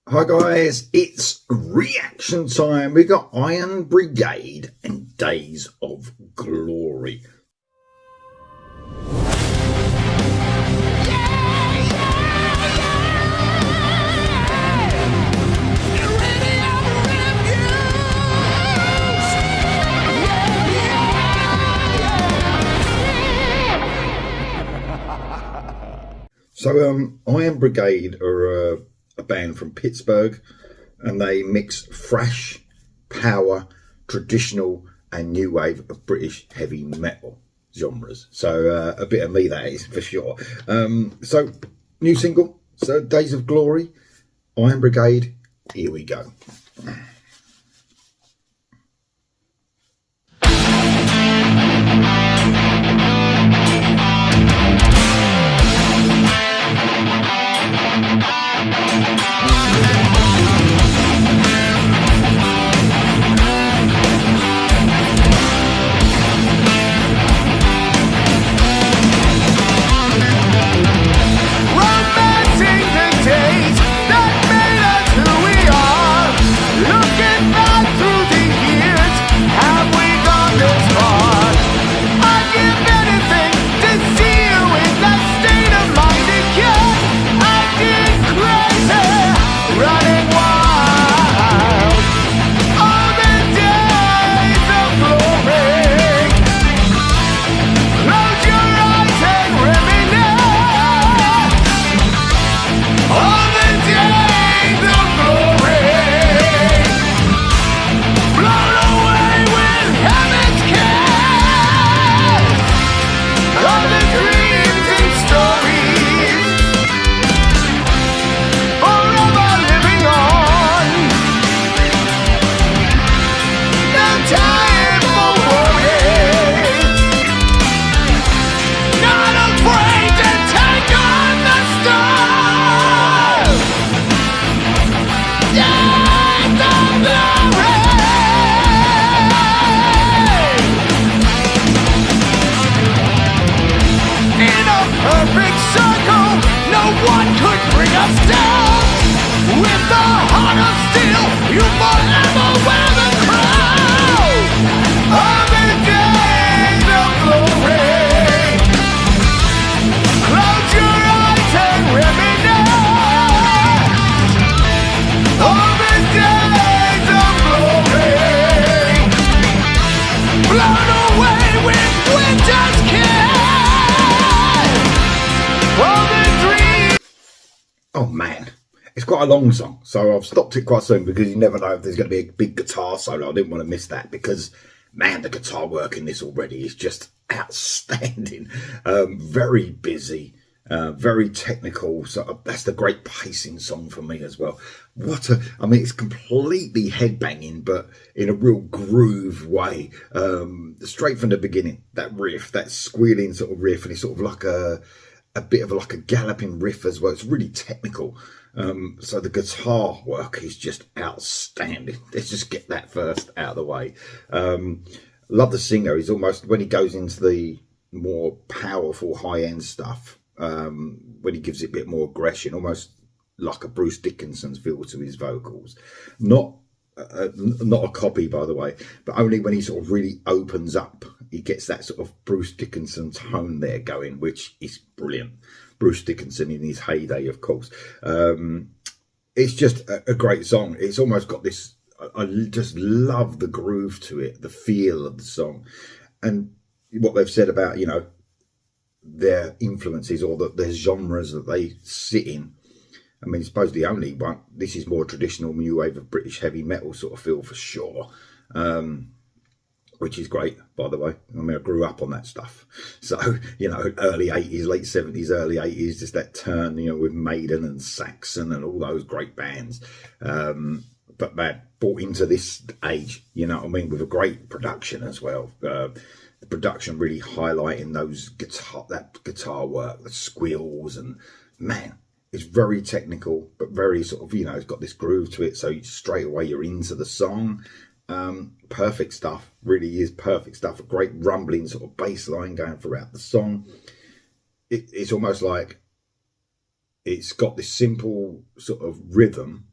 Hi guys, it's reaction time. We got Iron Brigade and Days of Glory. So Iron Brigade are a band from Pittsburgh, and they mix thrash, power, traditional and new wave of British heavy metal genres. So a bit of me, that is for sure. So new single, so Days of Glory, Iron Brigade, here we go. Oh man, it's quite a long song, so I've stopped it quite soon because you never know if there's going to be a big guitar solo. I didn't want to miss that because, man, the guitar work in this already is just outstanding. Very busy, very technical. So that's the great pacing song for me as well. I mean, it's completely headbanging, but in a real groove way. Straight from the beginning, that riff, that squealing sort of riff, and it's sort of like a bit of like a galloping riff as well. It's really technical. So the guitar work is just outstanding. Let's just get that first out of the way. Love the singer. He's almost, when he goes into the more powerful high-end stuff, when he gives it a bit more aggression, almost like a Bruce Dickinson's feel to his vocals. Not a copy, by the way, but only when he sort of really opens up, he gets that sort of Bruce Dickinson tone there going, which is brilliant. Bruce Dickinson in his heyday, of course. It's just a great song. It's almost got this, I just love the groove to it, the feel of the song, and what they've said about, you know, their influences or their genres that they sit in. I mean, I suppose the only one, this is more traditional new wave of British heavy metal sort of feel for sure, which is great, by the way. I mean, I grew up on that stuff. So, you know, early 80s, late 70s, early 80s, just that turn, you know, with Maiden and Saxon and all those great bands. But man, brought into this age, you know what I mean, with a great production as well. The production really highlighting that guitar work, the squeals, and man, it's very technical, but very sort of, you know, it's got this groove to it. So straight away you're into the song. Perfect stuff, really is perfect stuff. A great rumbling sort of bass line going throughout the song. It's almost like it's got this simple sort of rhythm,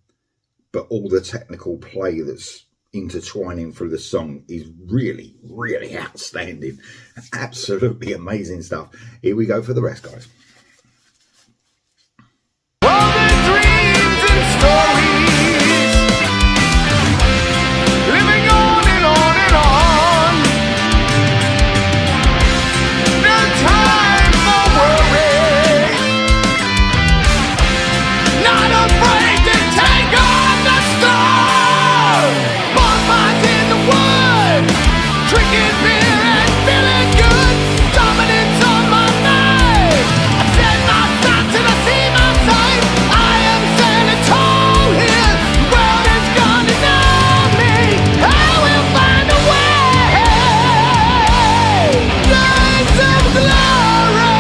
but all the technical play that's intertwining through the song is really, really outstanding. Absolutely amazing stuff. Here we go for the rest, guys. All the dreams and stories, living on and on and on. No time for worry, not afraid to take on the storm. Bonfires in the woods, drinking beer and feeling good. Dominance on my mind. I set my sights and I see my sight. I am standing tall here. The world is gonna know me. I will find a way. Days of glory.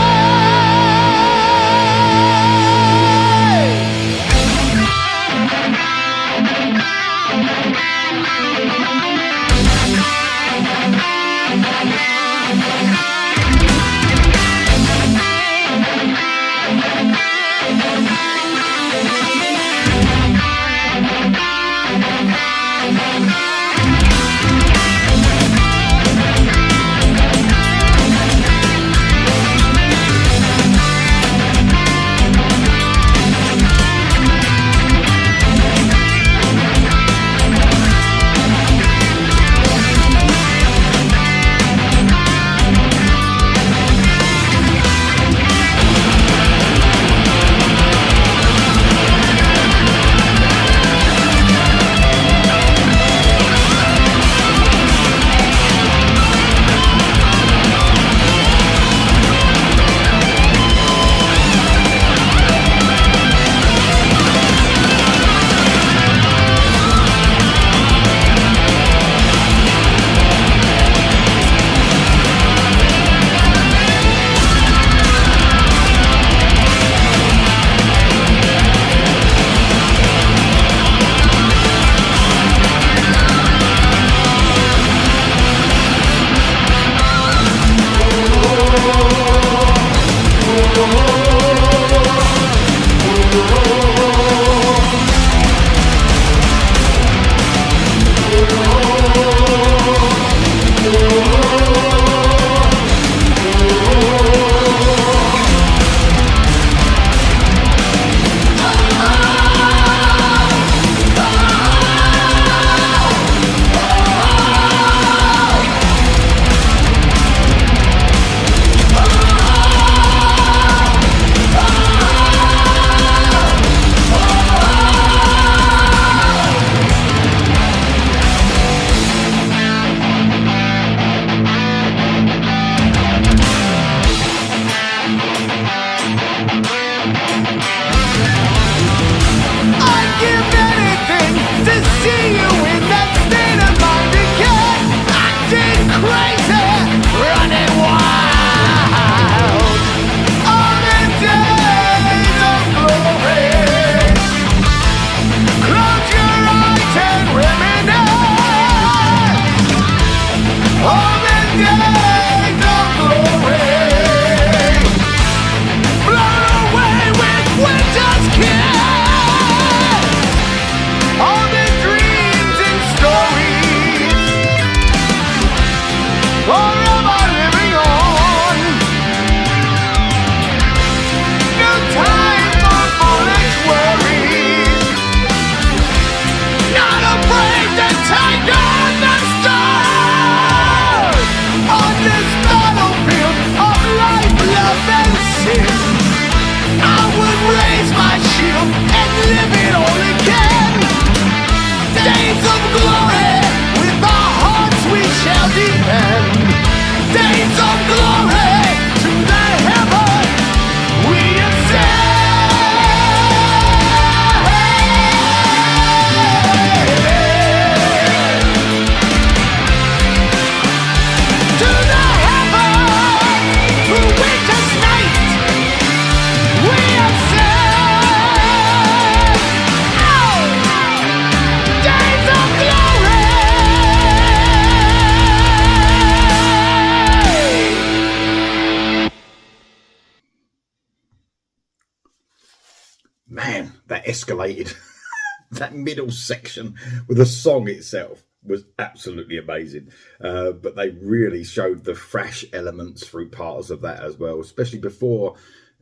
I'd give anything to see you in that state of mind again. Acting crazy, running wild. All the days of glory. Close your eyes and reminisce. All the days of glory. Blown away with winter's kiss. All the dreams and stories, forever living on. No time for foolish worries, not afraid to take on the stars. On this battlefield of life, love and sin, I would raise my shield and live it all again. Days of glory, with our hearts we shall defend. Days of glory, to the heaven we ascend. To the heaven, through winter's night, we ascend. Oh! Days of glory. Man, that escalated. that middle section with the song itself was absolutely amazing. But they really showed the thrash elements through parts of that as well, especially before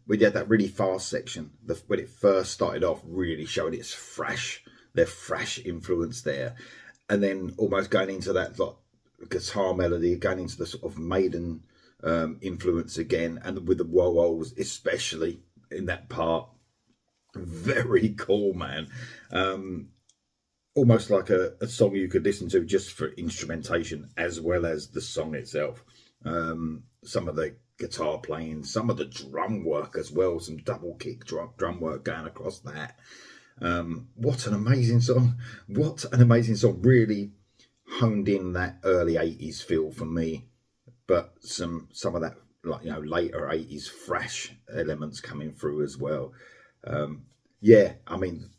we had that really fast section. When it first started off, really showed its their thrash influence there. And then almost going into that like guitar melody, going into the sort of Maiden influence again, and with the wah-wahs especially in that part. Very cool, man. Almost like a song you could listen to just for instrumentation as well as the song itself. Some of the guitar playing, some of the drum work as well, some double kick drum work going across that. What an amazing song. What an amazing song. Really honed in that early 80s feel for me, but some of that, like, you know, later 80s thrash elements coming through as well. Yeah, I mean,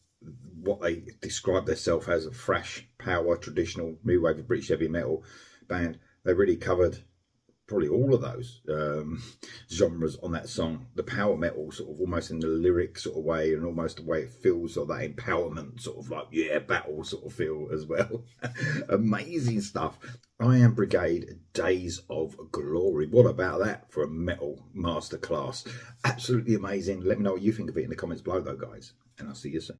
what they describe themselves as a thrash power traditional new wave of British heavy metal band, they really covered probably all of those genres on that song. The power metal sort of almost in the lyric sort of way, and almost the way it feels, or that empowerment sort of like, yeah, battle sort of feel as well. Amazing stuff. I Am Brigade, Days of Glory. What about that for a metal masterclass? Absolutely amazing. Let me know what you think of it in the comments below though, guys, and I'll see you soon.